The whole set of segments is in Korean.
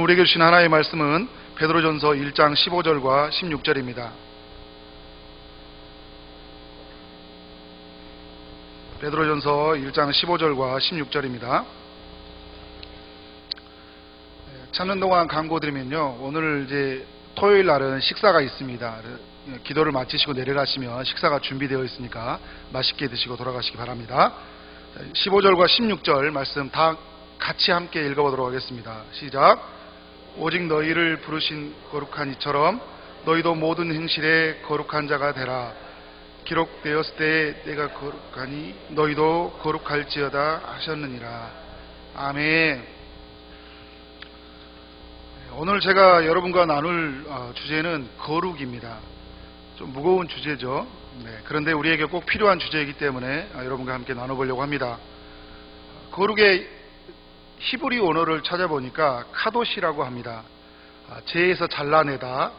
우리에게 주신 하나님의 말씀은 베드로전서 1장 15절과 16절입니다. 베드로전서 1장 15절과 16절입니다. 찾는 동안 광고 드리면요, 오늘 이제 토요일 날은 식사가 있습니다. 기도를 마치시고 내려가시면 식사가 준비되어 있으니까 맛있게 드시고 돌아가시기 바랍니다. 15절과 16절 말씀 다 같이 함께 읽어보도록 하겠습니다. 시작. 오직 너희를 부르신 거룩한 이처럼 너희도 모든 행실에 거룩한 자가 되라. 기록되었을 때 내가 거룩하니 너희도 거룩할지어다 하셨느니라. 아멘. 오늘 제가 여러분과 나눌 주제는 거룩입니다. 좀 무거운 주제죠. 그런데 우리에게 꼭 필요한 주제이기 때문에 여러분과 함께 나눠보려고 합니다. 거룩의 히브리 언어를 찾아보니까 카도시라고 합니다. 죄에서 잘라내다,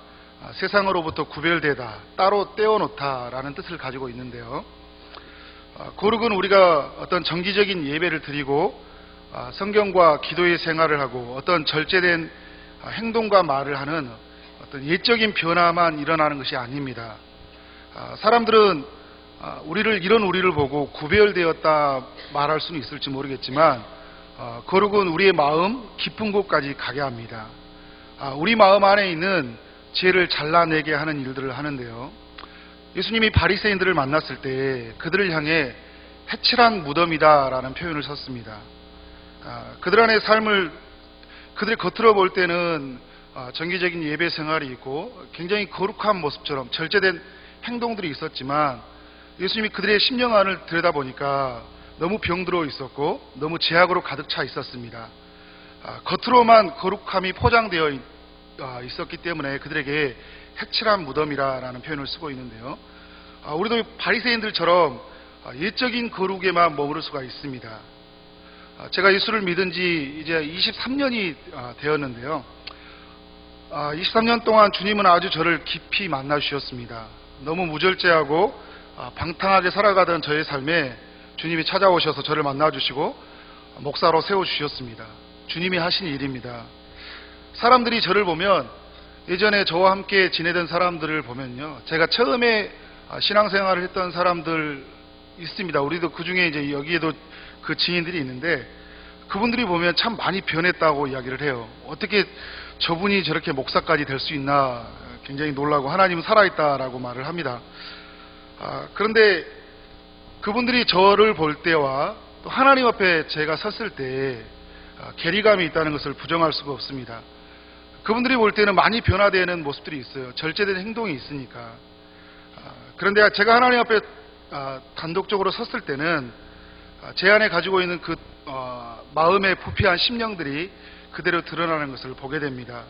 세상으로부터 구별되다, 따로 떼어놓다 라는 뜻을 가지고 있는데요. 거룩은 우리가 어떤 정기적인 예배를 드리고 성경과 기도의 생활을 하고 어떤 절제된 행동과 말을 하는 어떤 예적인 변화만 일어나는 것이 아닙니다. 사람들은 이런 우리를 보고 구별되었다 말할 수는 있을지 모르겠지만 거룩은 우리의 마음 깊은 곳까지 가게 합니다. 우리 마음 안에 있는 죄를 잘라내게 하는 일들을 하는데요. 예수님이 바리새인들을 만났을 때 그들을 향해 해칠한 무덤이다 라는 표현을 썼습니다. 그들 안의 삶을 그들의 겉으로 볼 때는 정기적인 예배 생활이 있고 굉장히 거룩한 모습처럼 절제된 행동들이 있었지만 예수님이 그들의 심령 안을 들여다보니까 너무 병들어 있었고 너무 죄악으로 가득 차 있었습니다. 겉으로만 거룩함이 포장되어 있었기 때문에 그들에게 해칠한 무덤이라는 표현을 쓰고 있는데요. 우리도 바리새인들처럼 예적인 거룩에만 머무를 수가 있습니다. 제가 예수를 믿은 지 이제 23년이 되었는데요. 23년 동안 주님은 아주 저를 깊이 만나 주셨습니다. 너무 무절제하고 방탕하게 살아가던 저의 삶에 주님이 찾아오셔서 저를 만나주시고 목사로 세워주셨습니다. 주님이 하신 일입니다. 사람들이 저를 보면 예전에 저와 함께 지내던 사람들을 보면요, 제가 처음에 신앙생활을 했던 사람들 있습니다. 우리도 그 중에 이제 여기에도 그 증인들이 있는데 그분들이 보면 참 많이 변했다고 이야기를 해요. 어떻게 저분이 저렇게 목사까지 될 수 있나 굉장히 놀라고 하나님은 살아있다라고 말을 합니다. 그런데 그분들이 저를 볼 때와 또 하나님 앞에 제가 섰을 때 괴리감이 있다는 것을 부정할 수가 없습니다. 그분들이 볼 때는 많이 변화되는 모습들이 있어요. 절제된 행동이 있으니까. 그런데 제가 하나님 앞에 단독적으로 섰을 때는 제 안에 가지고 있는 그 마음의 부패한 심령들이 그대로 드러나는 것을 보게 됩니다.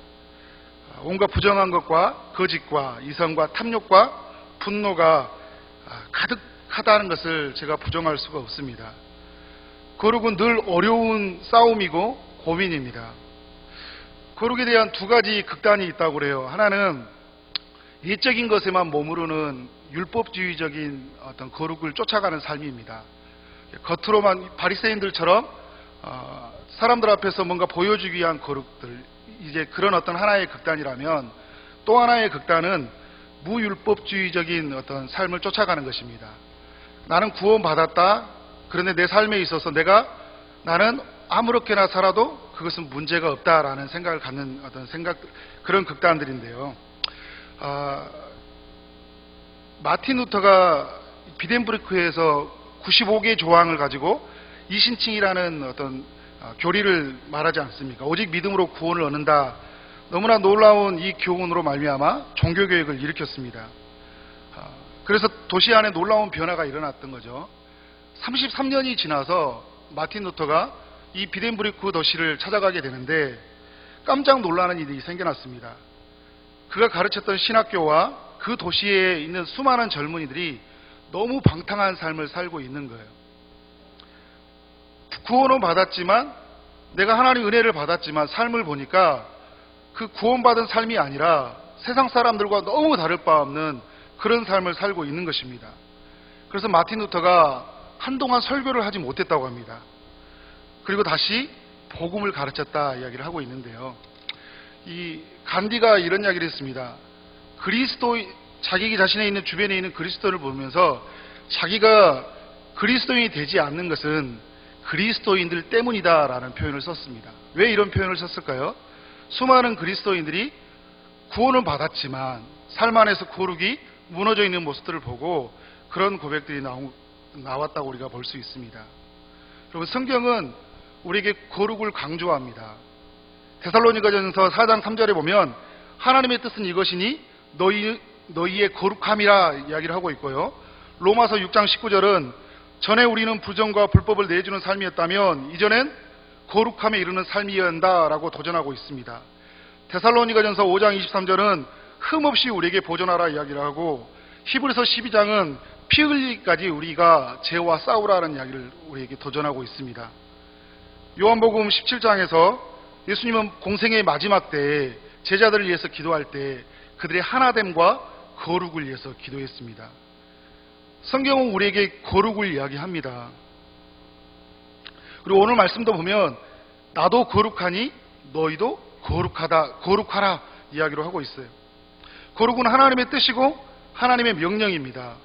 온갖 부정한 것과 거짓과 이성과 탐욕과 분노가 가득하다는 것을 제가 부정할 수가 없습니다. 거룩은 늘 어려운 싸움이고 고민입니다. 거룩에 대한 두 가지 극단이 있다고 그래요. 하나는 예적인 것에만 머무르는 율법주의적인 어떤 거룩을 쫓아가는 삶입니다. 겉으로만 바리새인들처럼 사람들 앞에서 뭔가 보여주기 위한 거룩들, 이제 그런 어떤 하나의 극단이라면 또 하나의 극단은 무율법주의적인 어떤 삶을 쫓아가는 것입니다. 나는 구원받았다. 그런데 내 삶에 있어서 나는 아무렇게나 살아도 그것은 문제가 없다라는 생각을 갖는 어떤 그런 극단들인데요. 마틴 루터가 비덴브리크에서 95개의 조항을 가지고 이신칭이라는 어떤 교리를 말하지 않습니까? 오직 믿음으로 구원을 얻는다. 너무나 놀라운 이 교훈으로 말미암아 종교개혁을 일으켰습니다. 그래서 도시 안에 놀라운 변화가 일어났던 거죠. 33년이 지나서 마틴 루터가 이 비덴브리크 도시를 찾아가게 되는데 깜짝 놀라는 일이 생겨났습니다. 그가 가르쳤던 신학교와 그 도시에 있는 수많은 젊은이들이 너무 방탕한 삶을 살고 있는 거예요. 구원은 받았지만, 내가 하나님의 은혜를 받았지만 삶을 보니까 그 구원받은 삶이 아니라 세상 사람들과 너무 다를 바 없는 그런 삶을 살고 있는 것입니다. 그래서 마틴 루터가 한동안 설교를 하지 못했다고 합니다. 그리고 다시 복음을 가르쳤다 이야기를 하고 있는데요. 이 간디가 이런 이야기를 했습니다. 자기 자신에 있는 주변에 있는 그리스도를 보면서 자기가 그리스도인이 되지 않는 것은 그리스도인들 때문이다라는 표현을 썼습니다. 왜 이런 표현을 썼을까요? 수많은 그리스도인들이 구원을 받았지만 삶 안에서 거룩이 무너져 있는 모습들을 보고 그런 고백들이 나왔다고 우리가 볼 수 있습니다. 여러분, 성경은 우리에게 거룩을 강조합니다. 데살로니가전서 4장 3절에 보면 하나님의 뜻은 이것이니 너희의 거룩함이라 이야기를 하고 있고요. 로마서 6장 19절은 전에 우리는 부정과 불법을 내주는 삶이었다면 이전엔 거룩함에 이르는 삶이어야 한다라고 도전하고 있습니다. 데살로니가전서 5장 23절은 흠없이 우리에게 보존하라 이야기를 하고, 히브리서 12장은 피 흘리기까지 우리가 죄와 싸우라는 이야기를 우리에게 도전하고 있습니다. 요한복음 17장에서 예수님은 공생의 마지막 때에 제자들을 위해서 기도할 때 그들의 하나됨과 거룩을 위해서 기도했습니다. 성경은 우리에게 거룩을 이야기합니다. 그리고 오늘 말씀도 보면 나도 거룩하니 너희도 거룩하라 이야기로 하고 있어요. 거룩은 하나님의 뜻이고 하나님의 명령입니다.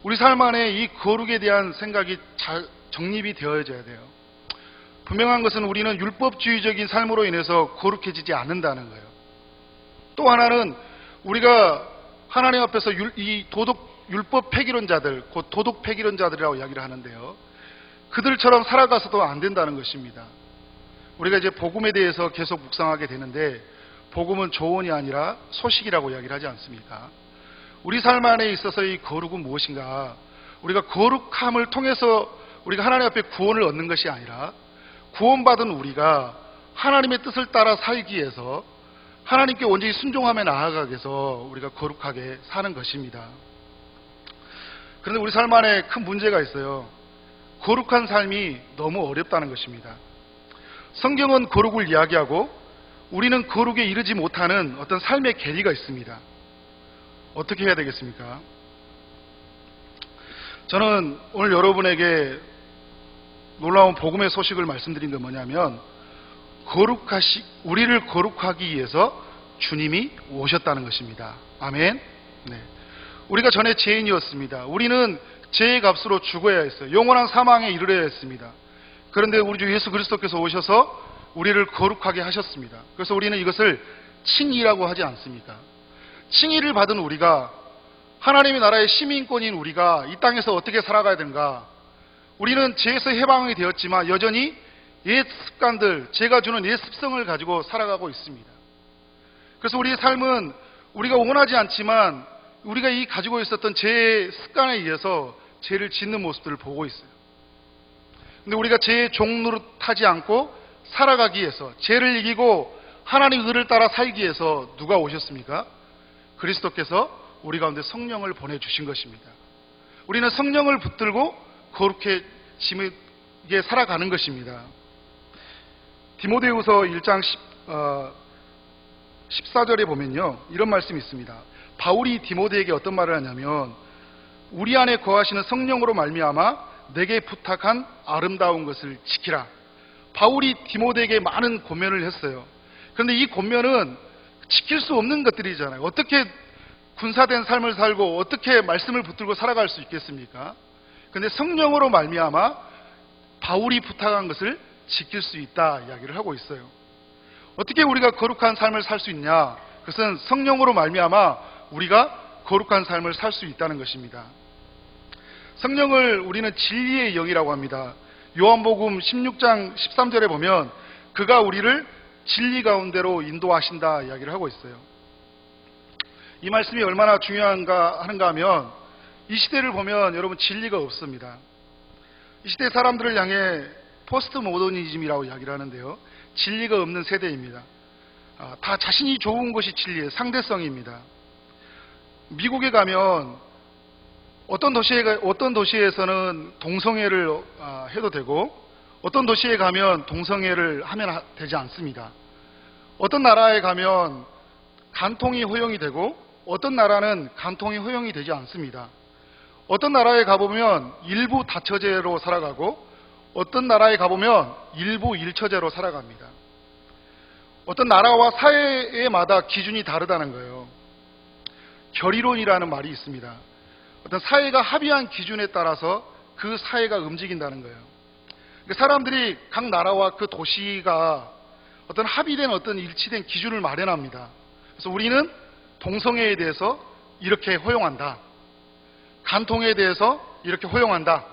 우리 삶 안에 이 거룩에 대한 생각이 잘 정립이 되어져야 돼요. 분명한 것은 우리는 율법주의적인 삶으로 인해서 거룩해지지 않는다는 거예요. 또 하나는 우리가 하나님 앞에서 이 율법 폐기론자들, 곧 도덕 폐기론자들이라고 이야기를 하는데요. 그들처럼 살아가서도 안 된다는 것입니다. 우리가 이제 복음에 대해서 계속 묵상하게 되는데, 복음은 조언이 아니라 소식이라고 이야기를 하지 않습니까? 우리 삶 안에 있어서 이 거룩은 무엇인가? 우리가 거룩함을 통해서 우리가 하나님 앞에 구원을 얻는 것이 아니라 구원받은 우리가 하나님의 뜻을 따라 살기 위해서 하나님께 온전히 순종하며 나아가기 위해서 우리가 거룩하게 사는 것입니다. 그런데 우리 삶 안에 큰 문제가 있어요. 거룩한 삶이 너무 어렵다는 것입니다. 성경은 거룩을 이야기하고 우리는 거룩에 이르지 못하는 어떤 삶의 계기가 있습니다. 어떻게 해야 되겠습니까? 저는 오늘 여러분에게 놀라운 복음의 소식을 말씀드린 건 뭐냐면, 우리를 거룩하기 위해서 주님이 오셨다는 것입니다. 아멘. 네. 우리가 전에 죄인이었습니다. 우리는 죄의 값으로 죽어야 했어요. 영원한 사망에 이르러야 했습니다. 그런데 우리 주 예수 그리스도께서 오셔서 우리를 거룩하게 하셨습니다. 그래서 우리는 이것을 칭의라고 하지 않습니까? 칭의를 받은 우리가, 하나님의 나라의 시민권인 우리가 이 땅에서 어떻게 살아가야 되는가? 우리는 죄에서 해방이 되었지만 여전히 옛 습관들, 죄가 주는 옛 습성을 가지고 살아가고 있습니다. 그래서 우리의 삶은 우리가 원하지 않지만 우리가 이 가지고 있었던 죄의 습관에 의해서 죄를 짓는 모습들을 보고 있어요. 근데 우리가 죄의 종노릇하지 않고 살아가기 위해서, 죄를 이기고 하나님의 의를 따라 살기 위해서 누가 오셨습니까? 그리스도께서 우리 가운데 성령을 보내주신 것입니다. 우리는 성령을 붙들고 거룩해지게 살아가는 것입니다. 디모데후서 1장 14절에 보면요, 이런 말씀이 있습니다. 바울이 디모데에게 어떤 말을 하냐면, 우리 안에 거하시는 성령으로 말미암아 내게 부탁한 아름다운 것을 지키라. 바울이 디모데에게 많은 권면을 했어요. 그런데 이 권면은 지킬 수 없는 것들이잖아요. 어떻게 군사된 삶을 살고 어떻게 말씀을 붙들고 살아갈 수 있겠습니까? 그런데 성령으로 말미암아 바울이 부탁한 것을 지킬 수 있다 이야기를 하고 있어요. 어떻게 우리가 거룩한 삶을 살 수 있냐? 그것은 성령으로 말미암아 우리가 거룩한 삶을 살 수 있다는 것입니다. 성령을 우리는 진리의 영이라고 합니다. 요한복음 16장 13절에 보면 그가 우리를 진리 가운데로 인도하신다 이야기를 하고 있어요. 이 말씀이 얼마나 중요한가 하는가 하면, 이 시대를 보면 여러분 진리가 없습니다. 이 시대 사람들을 향해 포스트 모더니즘이라고 이야기를 하는데요, 진리가 없는 세대입니다. 다 자신이 좋은 것이 진리예요. 상대성입니다. 미국에 가면 어떤 도시에서는 동성애를 해도 되고 어떤 도시에 가면 동성애를 하면 되지 않습니다. 어떤 나라에 가면 간통이 허용이 되고 어떤 나라는 간통이 허용이 되지 않습니다. 어떤 나라에 가보면 일부 다처제로 살아가고 어떤 나라에 가보면 일부 일처제로 살아갑니다. 어떤 나라와 사회마다 기준이 다르다는 거예요. 결의론이라는 말이 있습니다. 어떤 사회가 합의한 기준에 따라서 그 사회가 움직인다는 거예요. 사람들이 각 나라와 그 도시가 어떤 합의된 어떤 일치된 기준을 마련합니다. 그래서 우리는 동성애에 대해서 이렇게 허용한다. 간통에 대해서 이렇게 허용한다.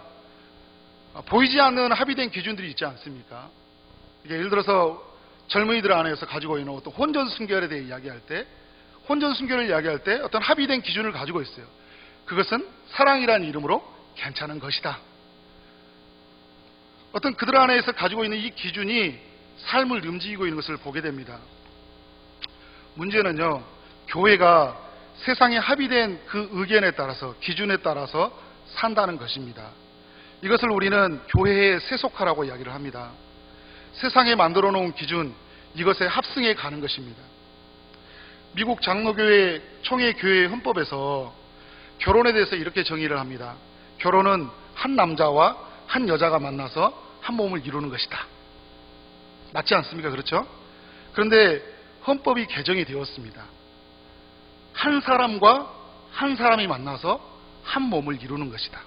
보이지 않는 합의된 기준들이 있지 않습니까? 예를 들어서 젊은이들 안에서 가지고 있는 어떤 혼전순결에 대해 이야기할 때, 혼전순결을 이야기할 때 어떤 합의된 기준을 가지고 있어요. 그것은 사랑이라는 이름으로 괜찮은 것이다. 어떤 그들 안에서 가지고 있는 이 기준이 삶을 움직이고 있는 것을 보게 됩니다. 문제는요, 교회가 세상에 합의된 그 의견에 따라서, 기준에 따라서 산다는 것입니다. 이것을 우리는 교회의 세속화라고 이야기를 합니다. 세상에 만들어 놓은 기준, 이것에 합승해 가는 것입니다. 미국 장로교회 총회교회 헌법에서 결혼에 대해서 이렇게 정의를 합니다. 결혼은 한 남자와 한 여자가 만나서 한 몸을 이루는 것이다. 맞지 않습니까? 그렇죠? 그런데 헌법이 개정이 되었습니다. 한 사람과 한 사람이 만나서 한 몸을 이루는 것이다.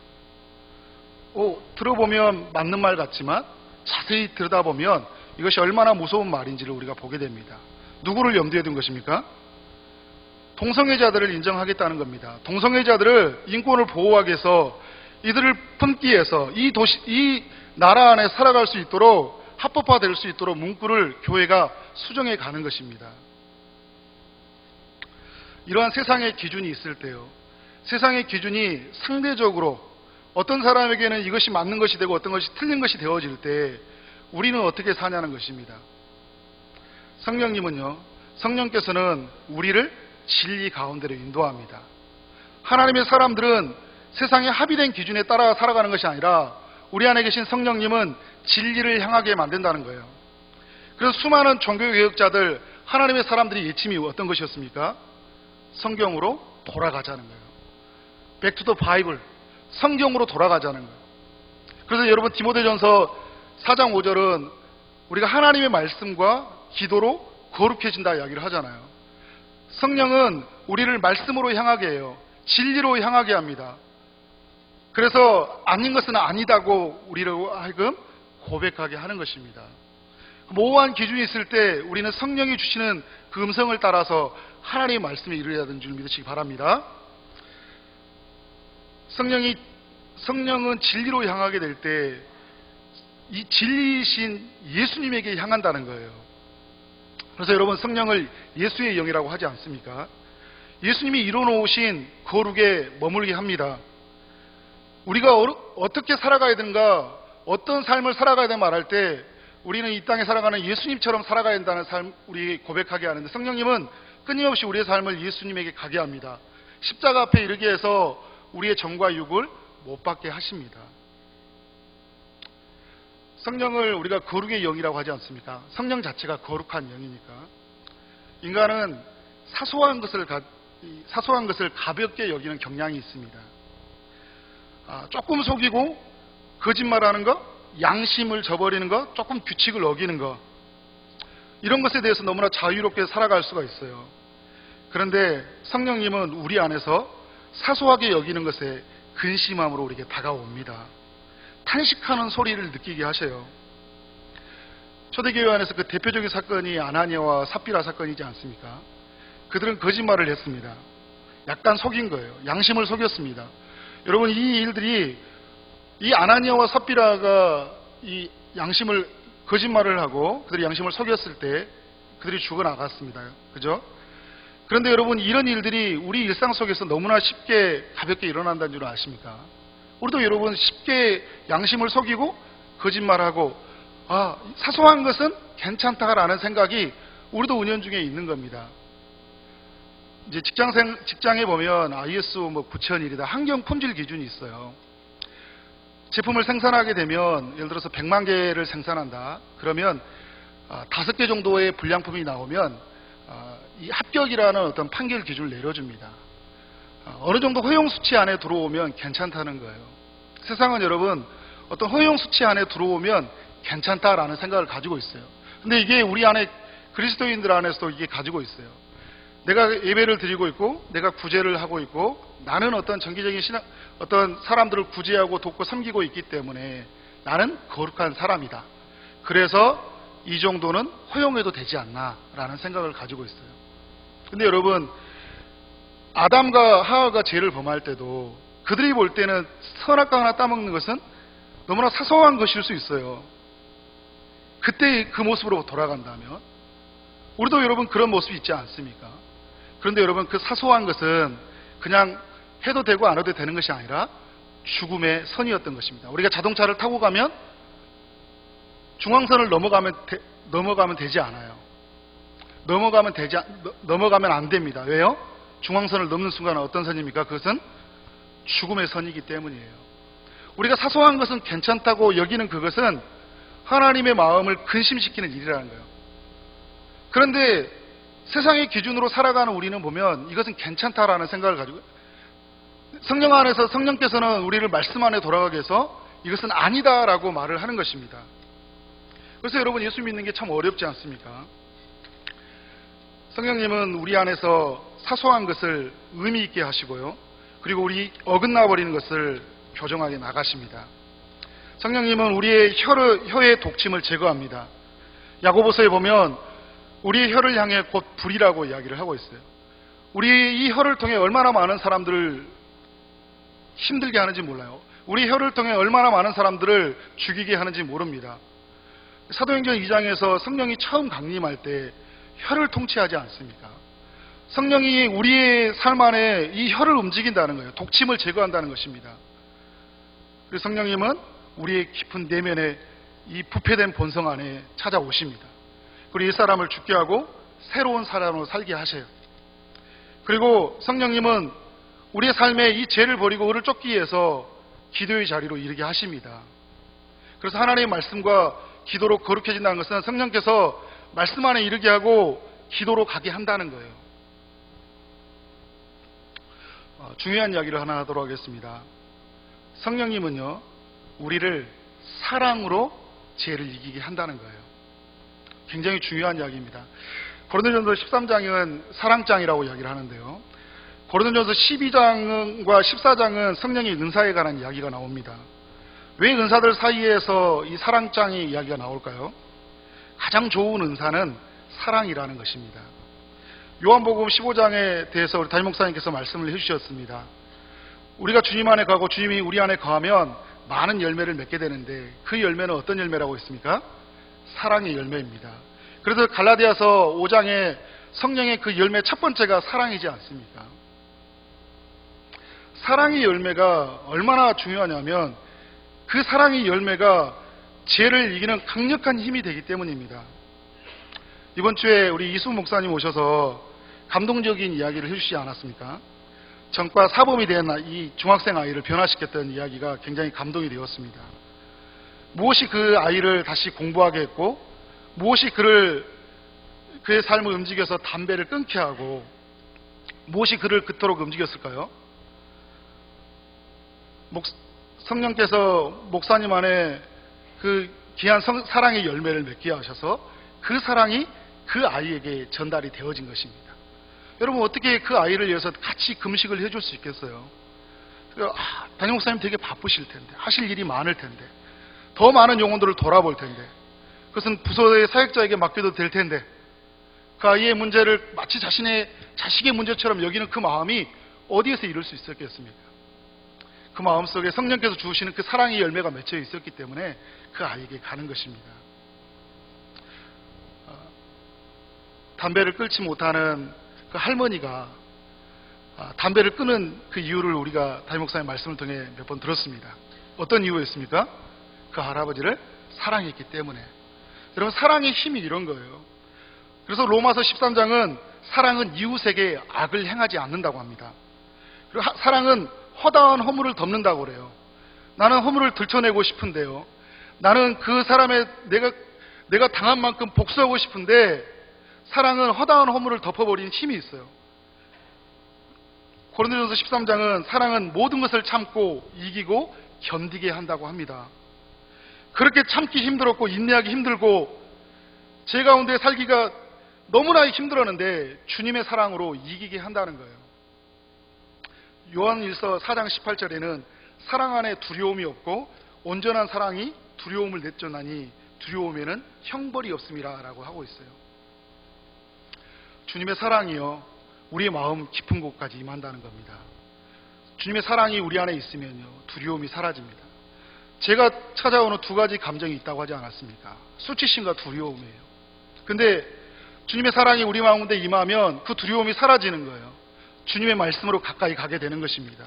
들어보면 맞는 말 같지만 자세히 들여다보면 이것이 얼마나 무서운 말인지를 우리가 보게 됩니다. 누구를 염두에 둔 것입니까? 동성애자들을 인정하겠다는 겁니다. 동성애자들을 인권을 보호하기 위해서 이들을 품기 위해서 이 나라 안에 살아갈 수 있도록 합법화될 수 있도록 문구를 교회가 수정해 가는 것입니다. 이러한 세상의 기준이 있을 때요, 세상의 기준이 상대적으로 어떤 사람에게는 이것이 맞는 것이 되고 어떤 것이 틀린 것이 되어질 때 우리는 어떻게 사냐는 것입니다. 성령님은요, 성령께서는 우리를 진리 가운데로 인도합니다. 하나님의 사람들은 세상에 합의된 기준에 따라 살아가는 것이 아니라 우리 안에 계신 성령님은 진리를 향하게 만든다는 거예요. 그래서 수많은 종교개혁자들, 하나님의 사람들이 예침이 어떤 것이었습니까? 성경으로 돌아가자는 거예요. Back to the Bible, 성경으로 돌아가자는 거예요. 그래서 여러분 디모데전서 4장 5절은 우리가 하나님의 말씀과 기도로 거룩해진다 이야기를 하잖아요. 성령은 우리를 말씀으로 향하게 해요. 진리로 향하게 합니다. 그래서 아닌 것은 아니다고 우리를 하여금 고백하게 하는 것입니다. 모호한 기준이 있을 때 우리는 성령이 주시는 그 음성을 따라서 하나님의 말씀에 이르러야 되는 줄 믿으시기 바랍니다. 성령은 진리로 향하게 될 때 이 진리이신 예수님에게 향한다는 거예요. 그래서 여러분, 성령을 예수의 영이라고 하지 않습니까? 예수님이 이뤄놓으신 거룩에 머물게 합니다. 우리가 어떻게 살아가야 되는가, 어떤 삶을 살아가야 되는 말할 때 우리는 이 땅에 살아가는 예수님처럼 살아가야 된다는 삶 우리 고백하게 하는데, 성령님은 끊임없이 우리의 삶을 예수님에게 가게 합니다. 십자가 앞에 이르게 해서 우리의 정과 육을 못 받게 하십니다. 성령을 우리가 거룩의 영이라고 하지 않습니까? 성령 자체가 거룩한 영이니까. 인간은 사소한 것을 가볍게 여기는 경향이 있습니다. 조금 속이고 거짓말하는 것, 양심을 저버리는 것, 조금 규칙을 어기는 것, 이런 것에 대해서 너무나 자유롭게 살아갈 수가 있어요. 그런데 성령님은 우리 안에서 사소하게 여기는 것에 근심함으로 우리에게 다가옵니다. 탄식하는 소리를 느끼게 하셔요. 초대교회 안에서 그 대표적인 사건이 아나니아와 삽비라 사건이지 않습니까? 그들은 거짓말을 했습니다. 약간 속인 거예요. 양심을 속였습니다. 여러분, 이 일들이, 이 아나니아와 삽비라가 이 양심을, 거짓말을 하고 그들이 양심을 속였을 때 그들이 죽어나갔습니다. 그죠? 그런데 여러분, 이런 일들이 우리 일상 속에서 너무나 쉽게 가볍게 일어난다는 줄 아십니까? 우리도 여러분 쉽게 양심을 속이고 거짓말하고 사소한 것은 괜찮다라는 생각이 우리도 은연중에 있는 겁니다. 이제 직장에 보면 ISO 9001이다 환경 품질 기준이 있어요. 제품을 생산하게 되면 예를 들어서 100만 개를 생산한다. 그러면 5개 정도의 불량품이 나오면 이 합격이라는 어떤 판결 기준을 내려줍니다. 어느 정도 허용 수치 안에 들어오면 괜찮다는 거예요. 세상은 여러분 어떤 허용 수치 안에 들어오면 괜찮다라는 생각을 가지고 있어요. 근데 이게 우리 안에 그리스도인들 안에서도 이게 가지고 있어요. 내가 예배를 드리고 있고, 내가 구제를 하고 있고, 나는 어떤 정기적인 어떤 사람들을 구제하고 돕고 섬기고 있기 때문에 나는 거룩한 사람이다. 그래서 이 정도는 허용해도 되지 않나라는 생각을 가지고 있어요. 근데 여러분, 아담과 하와가 죄를 범할 때도 그들이 볼 때는 선악과 하나 따먹는 것은 너무나 사소한 것일 수 있어요. 그때 그 모습으로 돌아간다면 우리도 여러분 그런 모습이 있지 않습니까? 그런데 여러분, 그 사소한 것은 그냥 해도 되고 안 해도 되는 것이 아니라 죽음의 선이었던 것입니다. 우리가 자동차를 타고 가면 중앙선을 넘어가면 되지 않아요. 넘어가면 안 됩니다. 왜요? 중앙선을 넘는 순간 어떤 선입니까? 그것은 죽음의 선이기 때문이에요. 우리가 사소한 것은 괜찮다고 여기는 그것은 하나님의 마음을 근심시키는 일이라는 거예요. 그런데 세상의 기준으로 살아가는 우리는 보면 이것은 괜찮다라는 생각을 가지고, 성령 안에서 성령께서는 우리를 말씀 안에 돌아가게 해서 이것은 아니다라고 말을 하는 것입니다. 그래서 여러분, 예수 믿는 게 참 어렵지 않습니까? 성령님은 우리 안에서 사소한 것을 의미 있게 하시고요, 그리고 우리 어긋나 버리는 것을 교정하게 나가십니다. 성령님은 우리의 혀의 독침을 제거합니다. 야고보서에 보면 우리의 혀를 향해 곧 불이라고 이야기를 하고 있어요. 우리 이 혀를 통해 얼마나 많은 사람들을 힘들게 하는지 몰라요. 우리 혀를 통해 얼마나 많은 사람들을 죽이게 하는지 모릅니다. 사도행전 2장에서 성령이 처음 강림할 때 혀를 통치하지 않습니까? 성령이 우리의 삶 안에 이 혀를 움직인다는 거예요. 독침을 제거한다는 것입니다. 그래서 성령님은 우리의 깊은 내면에 이 부패된 본성 안에 찾아오십니다. 그리고 이 사람을 죽게 하고 새로운 사람으로 살게 하셔요. 그리고 성령님은 우리의 삶에 이 죄를 버리고 의를 쫓기 위해서 기도의 자리로 이르게 하십니다. 그래서 하나님의 말씀과 기도로 거룩해진다는 것은 성령께서 말씀 안에 이르게 하고 기도로 가게 한다는 거예요. 중요한 이야기를 하나 하도록 하겠습니다. 성령님은요, 우리를 사랑으로 죄를 이기게 한다는 거예요. 굉장히 중요한 이야기입니다. 고린도전서 13장은 사랑장이라고 이야기를 하는데요, 고린도전서 12장과 14장은 성령의 은사에 관한 이야기가 나옵니다. 왜 은사들 사이에서 이 사랑장의 이야기가 나올까요? 가장 좋은 은사는 사랑이라는 것입니다. 요한복음 15장에 대해서 우리 담임 목사님께서 말씀을 해주셨습니다. 우리가 주님 안에 가고 주님이 우리 안에 거하면 많은 열매를 맺게 되는데 그 열매는 어떤 열매라고 했습니까? 사랑의 열매입니다. 그래서 갈라디아서 5장에 성령의 그 열매 첫 번째가 사랑이지 않습니까? 사랑의 열매가 얼마나 중요하냐면 그 사랑의 열매가 죄를 이기는 강력한 힘이 되기 때문입니다. 이번 주에 우리 이수 목사님 오셔서 감동적인 이야기를 해주시지 않았습니까? 전과 사범이 된 이 중학생 아이를 변화시켰던 이야기가 굉장히 감동이 되었습니다. 무엇이 그 아이를 다시 공부하게 했고, 무엇이 그의 삶을 움직여서 담배를 끊게 하고, 무엇이 그를 그토록 움직였을까요? 성령께서 목사님 안에 그 귀한 사랑의 열매를 맺게 하셔서 그 사랑이 그 아이에게 전달이 되어진 것입니다. 여러분, 어떻게 그 아이를 위해서 같이 금식을 해줄 수 있겠어요? 담임 목사님 되게 바쁘실 텐데, 하실 일이 많을 텐데, 더 많은 영혼들을 돌아볼 텐데, 그것은 부서의 사역자에게 맡겨도 될 텐데, 그 아이의 문제를 마치 자식의 문제처럼 여기는 그 마음이 어디에서 이룰 수 있었겠습니까? 그 마음속에 성령께서 주시는 그 사랑의 열매가 맺혀 있었기 때문에 그 아이에게 가는 것입니다. 담배를 끊지 못하는 그 할머니가 담배를 끊은 그 이유를 우리가 담임 목사님 말씀을 통해 몇 번 들었습니다. 어떤 이유였습니까? 그 할아버지를 사랑했기 때문에. 여러분, 사랑의 힘이 이런 거예요. 그래서 로마서 13장은 사랑은 이웃에게 악을 행하지 않는다고 합니다. 그리고 사랑은 허다한 허물을 덮는다고 그래요. 나는 허물을 들춰내고 싶은데요, 나는 그 사람의 내가 당한 만큼 복수하고 싶은데 사랑은 허다한 허물을 덮어버리는 힘이 있어요. 고린도전서 13장은 사랑은 모든 것을 참고 이기고 견디게 한다고 합니다. 그렇게 참기 힘들었고 인내하기 힘들고 죄 가운데 살기가 너무나 힘들었는데 주님의 사랑으로 이기게 한다는 거예요. 요한일서 4장 18절에는 사랑 안에 두려움이 없고 온전한 사랑이 두려움을 내쫓나니 두려움에는 형벌이 없음이라 라고 하고 있어요. 주님의 사랑이요, 우리의 마음 깊은 곳까지 임한다는 겁니다. 주님의 사랑이 우리 안에 있으면요, 두려움이 사라집니다. 제가 찾아오는 두 가지 감정이 있다고 하지 않았습니까? 수치심과 두려움이에요. 근데 주님의 사랑이 우리 마음에 임하면 그 두려움이 사라지는 거예요. 주님의 말씀으로 가까이 가게 되는 것입니다.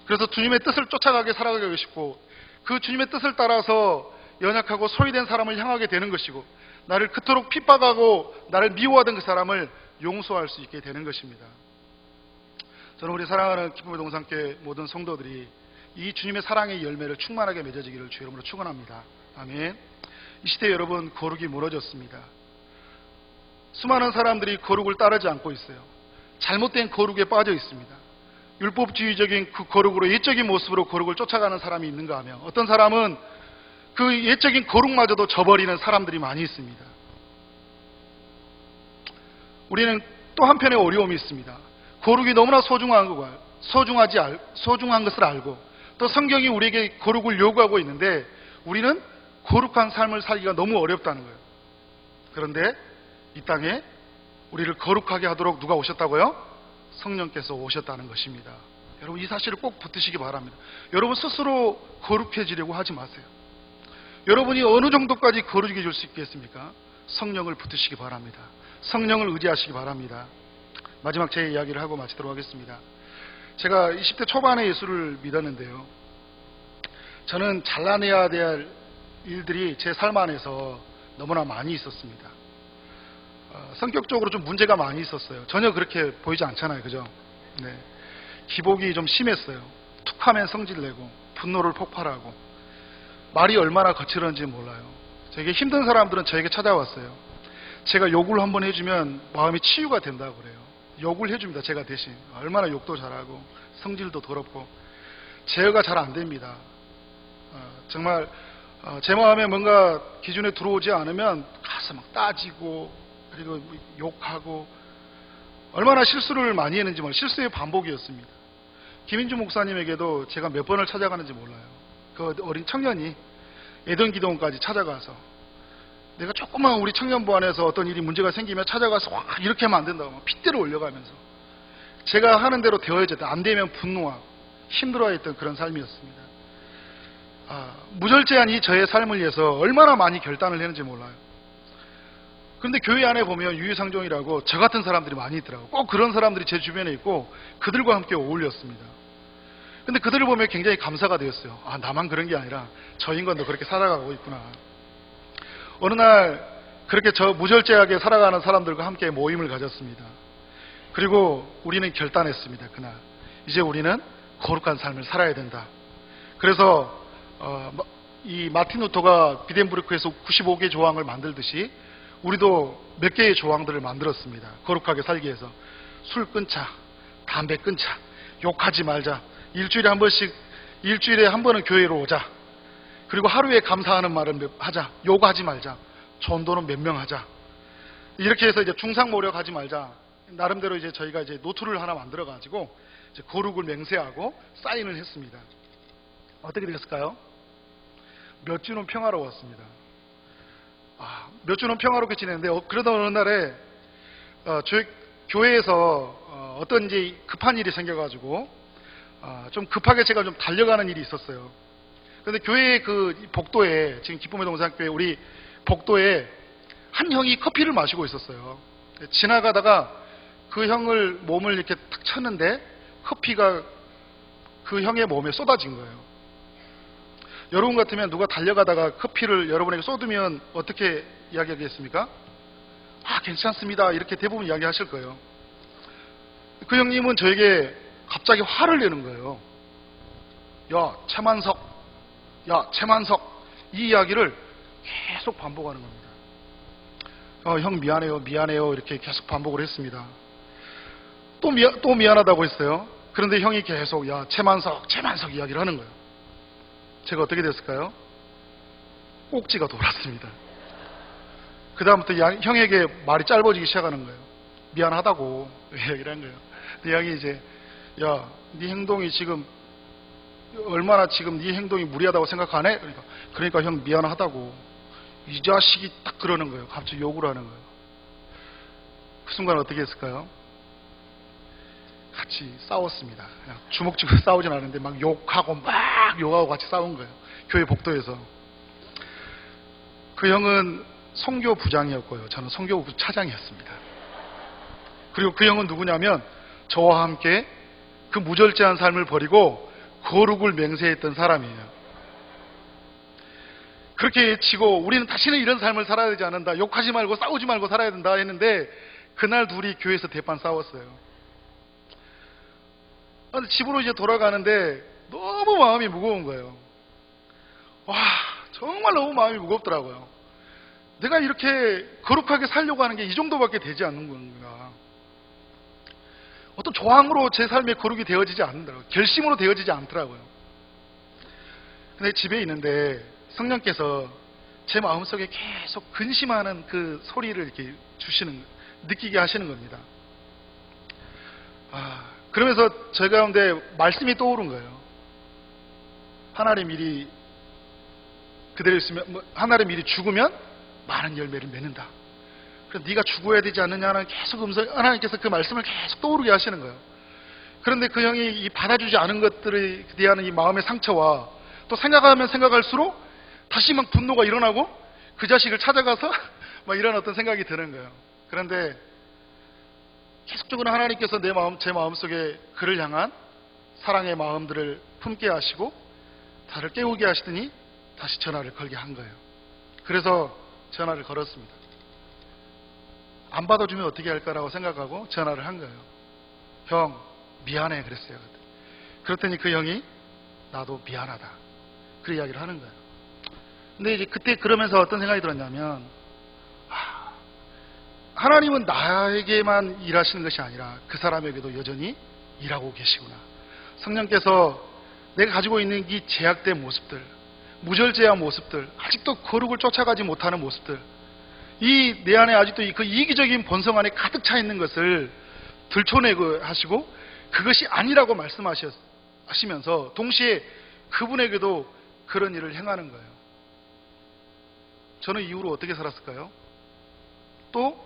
그래서 주님의 뜻을 쫓아가게 살아가고 싶고, 그 주님의 뜻을 따라서 연약하고 소외된 사람을 향하게 되는 것이고, 나를 그토록 핍박하고 나를 미워하던 그 사람을 용서할 수 있게 되는 것입니다. 저는 우리 사랑하는 기쁨의 동산교회 모든 성도들이 이 주님의 사랑의 열매를 충만하게 맺어지기를 주 이름으로 축원합니다. 아멘. 이 시대 여러분, 거룩이 무너졌습니다. 수많은 사람들이 거룩을 따르지 않고 있어요. 잘못된 거룩에 빠져 있습니다. 율법주의적인 그 거룩으로, 옛적인 모습으로 거룩을 쫓아가는 사람이 있는가 하면, 어떤 사람은 그 옛적인 거룩마저도 저버리는 사람들이 많이 있습니다. 우리는 또 한편의 어려움이 있습니다. 거룩이 너무나 소중한 것을 알고, 또 성경이 우리에게 거룩을 요구하고 있는데 우리는 거룩한 삶을 살기가 너무 어렵다는 거예요. 그런데 이 땅에 우리를 거룩하게 하도록 누가 오셨다고요? 성령께서 오셨다는 것입니다. 여러분, 이 사실을 꼭 붙드시기 바랍니다. 여러분 스스로 거룩해지려고 하지 마세요. 여러분이 어느 정도까지 거룩해질 수 있겠습니까? 성령을 붙드시기 바랍니다. 성령을 의지하시기 바랍니다. 마지막 제 이야기를 하고 마치도록 하겠습니다. 제가 20대 초반에 예수를 믿었는데요, 저는 잘라내야 될 일들이 제 삶 안에서 너무나 많이 있었습니다. 성격적으로 좀 문제가 많이 있었어요. 전혀 그렇게 보이지 않잖아요, 그죠? 네. 기복이 좀 심했어요. 툭하면 성질내고 분노를 폭발하고, 말이 얼마나 거칠었는지 몰라요. 되게 힘든 사람들은 저에게 찾아왔어요. 제가 욕을 한번 해주면 마음이 치유가 된다고 그래요. 욕을 해줍니다, 제가 대신. 얼마나 욕도 잘하고 성질도 더럽고 제어가 잘 안 됩니다. 정말 제 마음에 뭔가 기준에 들어오지 않으면 가서 막 따지고, 그리고 욕하고, 얼마나 실수를 많이 했는지 몰라요. 실수의 반복이었습니다. 김인주 목사님에게도 제가 몇 번을 찾아가는지 몰라요. 그 어린 청년이 예전기도원까지 찾아가서, 내가 조금만 우리 청년부 안에서 어떤 일이 문제가 생기면 찾아가서 와 이렇게 하면 안 된다고 막 핏대를 올려가면서 제가 하는 대로 되어야지, 안 되면 분노하고 힘들어했던 그런 삶이었습니다. 무절제한 이 저의 삶을 위해서 얼마나 많이 결단을 했는지 몰라요. 그런데 교회 안에 보면 유유상종이라고 저 같은 사람들이 많이 있더라고요. 꼭 그런 사람들이 제 주변에 있고 그들과 함께 어울렸습니다. 근데 그들을 보면 굉장히 감사가 되었어요. 나만 그런 게 아니라 저 인간도 그렇게 살아가고 있구나. 어느 날 그렇게 저 무절제하게 살아가는 사람들과 함께 모임을 가졌습니다. 그리고 우리는 결단했습니다. 그날 이제 우리는 거룩한 삶을 살아야 된다. 그래서 이 마틴 루터가 비덴부르크에서 95개 조항을 만들듯이 우리도 몇 개의 조항들을 만들었습니다. 거룩하게 살기 위해서. 술 끊자, 담배 끊자, 욕하지 말자, 일주일에 한 번은 교회로 오자, 그리고 하루에 감사하는 말을 하자, 욕하지 말자, 전도는 몇 명 하자, 이렇게 해서 이제 중상모략하지 말자. 나름대로 이제 저희가 이제 노트를 하나 만들어 가지고 이제 거룩을 맹세하고 사인을 했습니다. 어떻게 됐을까요? 몇 주는 평화로웠습니다. 몇 주는 평화롭게 지냈는데, 그러다 어느 날에 저희 교회에서 어떤 이제 급한 일이 생겨가지고 좀 급하게 제가 좀 달려가는 일이 있었어요. 그런데 교회 그 복도에, 지금 기쁨의 동산교회 우리 복도에 한 형이 커피를 마시고 있었어요. 지나가다가 그 형을 몸을 이렇게 탁 쳤는데 커피가 그 형의 몸에 쏟아진 거예요. 여러분 같으면 누가 달려가다가 커피를 여러분에게 쏟으면 어떻게 이야기하겠습니까? 괜찮습니다, 이렇게 대부분 이야기하실 거예요. 그 형님은 저에게 갑자기 화를 내는 거예요. 야 최만석, 이 이야기를 계속 반복하는 겁니다. 형 미안해요 이렇게 계속 반복을 했습니다. 또 미안하다고 했어요. 그런데 형이 계속 최만석 이야기를 하는 거예요. 제가 어떻게 됐을까요? 꼭지가 돌았습니다. 그 다음부터 형에게 말이 짧아지기 시작하는 거예요. 미안하다고 얘기를 한 거예요. 근데 형이 이제 야, 네 행동이 지금 얼마나 지금 네 행동이 무리하다고 생각하네? 그러니까 형 미안하다고. 이 자식이 딱 그러는 거예요. 갑자기 욕을 하는 거예요. 그 순간 어떻게 했을까요? 같이 싸웠습니다. 그냥 주먹 쥐고 싸우진 않았는데 막 욕하고 같이 싸운 거예요. 교회 복도에서. 그 형은 선교 부장이었고요. 저는 선교부 차장이었습니다. 그리고 그 형은 누구냐면 저와 함께 그 무절제한 삶을 버리고 거룩을 맹세했던 사람이에요. 그렇게 외치고 우리는 다시는 이런 삶을 살아야 되지 않는다. 욕하지 말고 싸우지 말고 살아야 된다 했는데 그날 둘이 교회에서 대판 싸웠어요. 근데 집으로 이제 돌아가는데 너무 마음이 무거운 거예요. 와, 정말 너무 마음이 무겁더라고요. 내가 이렇게 거룩하게 살려고 하는 게 이 정도밖에 되지 않는 건가. 어떤 조항으로 제 삶에 거룩이 되어지지 않는다고요. 결심으로 되어지지 않더라고요. 근데 집에 있는데 성령께서 제 마음속에 계속 근심하는 그 소리를 이렇게 느끼게 하시는 겁니다. 그러면서 제 가운데 말씀이 떠오른 거예요. 하나님 일이 그대로 있으면, 하나님 일이 죽으면 많은 열매를 맺는다. 그래서 네가 죽어야 되지 않느냐는 계속 하나님께서 그 말씀을 계속 떠오르게 하시는 거예요. 그런데 그 형이 이 받아주지 않은 것들에 대한 이 마음의 상처와 또 생각하면 생각할수록 다시 막 분노가 일어나고 그 자식을 찾아가서 막 이런 어떤 생각이 드는 거예요. 그런데 계속적으로 하나님께서 제 마음속에 그를 향한 사랑의 마음들을 품게 하시고 다를 깨우게 하시더니 다시 전화를 걸게 한 거예요. 그래서 전화를 걸었습니다. 안 받아주면 어떻게 할까라고 생각하고 전화를 한 거예요. 형, 미안해 그랬어요. 그랬더니 그 형이 나도 미안하다. 그 이야기를 하는 거예요. 근데 이제 그때 그러면서 어떤 생각이 들었냐면 하나님은 나에게만 일하시는 것이 아니라 그 사람에게도 여전히 일하고 계시구나. 성령께서 내가 가지고 있는 이 제약된 모습들, 무절제한 모습들, 아직도 거룩을 쫓아가지 못하는 모습들, 이 내 안에 아직도 그 이기적인 본성 안에 가득 차 있는 것을 들춰내고 하시고 그것이 아니라고 말씀하시면서 동시에 그분에게도 그런 일을 행하는 거예요. 저는 이후로 어떻게 살았을까요? 또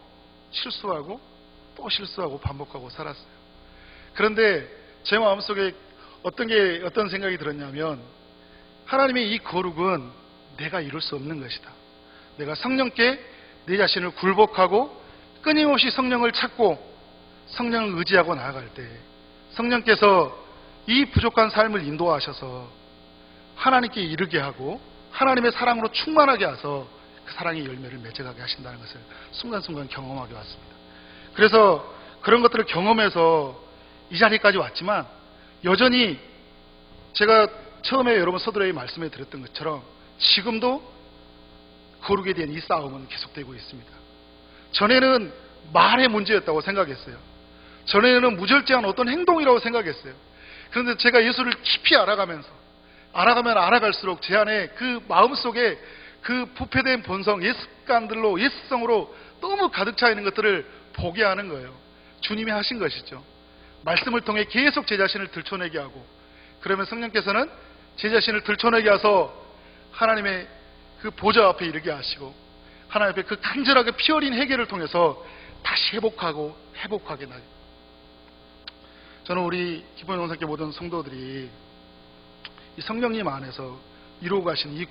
실수하고 또 실수하고 반복하고 살았어요. 그런데 제 마음속에 어떤 생각이 들었냐면 하나님의 이 거룩은 내가 이룰 수 없는 것이다. 내가 성령께 내 자신을 굴복하고 끊임없이 성령을 찾고 성령을 의지하고 나아갈 때 성령께서 이 부족한 삶을 인도하셔서 하나님께 이르게 하고 하나님의 사랑으로 충만하게 하셔서 그 사랑의 열매를 맺어가게 하신다는 것을 순간순간 경험하게 왔습니다. 그래서 그런 것들을 경험해서 이 자리까지 왔지만 여전히 제가 처음에 여러분 서두에 말씀해 드렸던 것처럼 지금도 거룩에 대한 이 싸움은 계속되고 있습니다. 전에는 말의 문제였다고 생각했어요. 전에는 무절제한 어떤 행동이라고 생각했어요. 그런데 제가 예수를 깊이 알아가면 알아갈수록 제 안에 그 마음속에 그 부패된 본성, 옛 습관들로, 옛성으로 너무 가득 차 있는 것들을 보게 하는 거예요. 주님이 하신 것이죠. 말씀을 통해 계속 제 자신을 들춰내게 하고, 그러면 성령께서는 제 자신을 들춰내게 해서 하나님의 그 보좌 앞에 이르게 하시고 하나님 앞에 그 간절하게 피 흘린 회개를 통해서 다시 회복하게 나요. 저는 우리 기쁨의 영상교 모든 성도들이 이 성령님 안에서 이루고 가신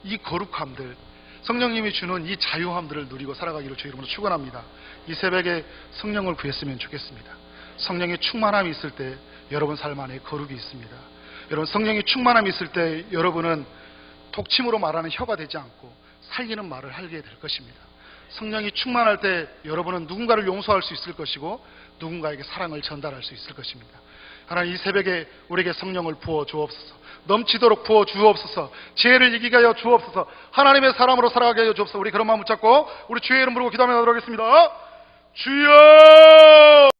이 거룩함들, 성령님이 주는 이 자유함들을 누리고 살아가기를 주 이름으로 축원합니다. 이 새벽에 성령을 구했으면 좋겠습니다. 성령의 충만함이 있을 때 여러분 삶 안에 거룩이 있습니다. 여러분 성령의 충만함이 있을 때 여러분은 독침으로 말하는 혀가 되지 않고 살리는 말을 하게 될 것입니다. 성령이 충만할 때 여러분은 누군가를 용서할 수 있을 것이고 누군가에게 사랑을 전달할 수 있을 것입니다. 하나님 이 새벽에 우리에게 성령을 부어 주옵소서. 넘치도록 부어 주옵소서. 죄를 이기게 하여 주옵소서. 하나님의 사람으로 살아가게 하여 주옵소서. 우리 그런 마음 붙잡고 우리 주의 이름 부르고 기도하며 하도록 하겠습니다. 주여!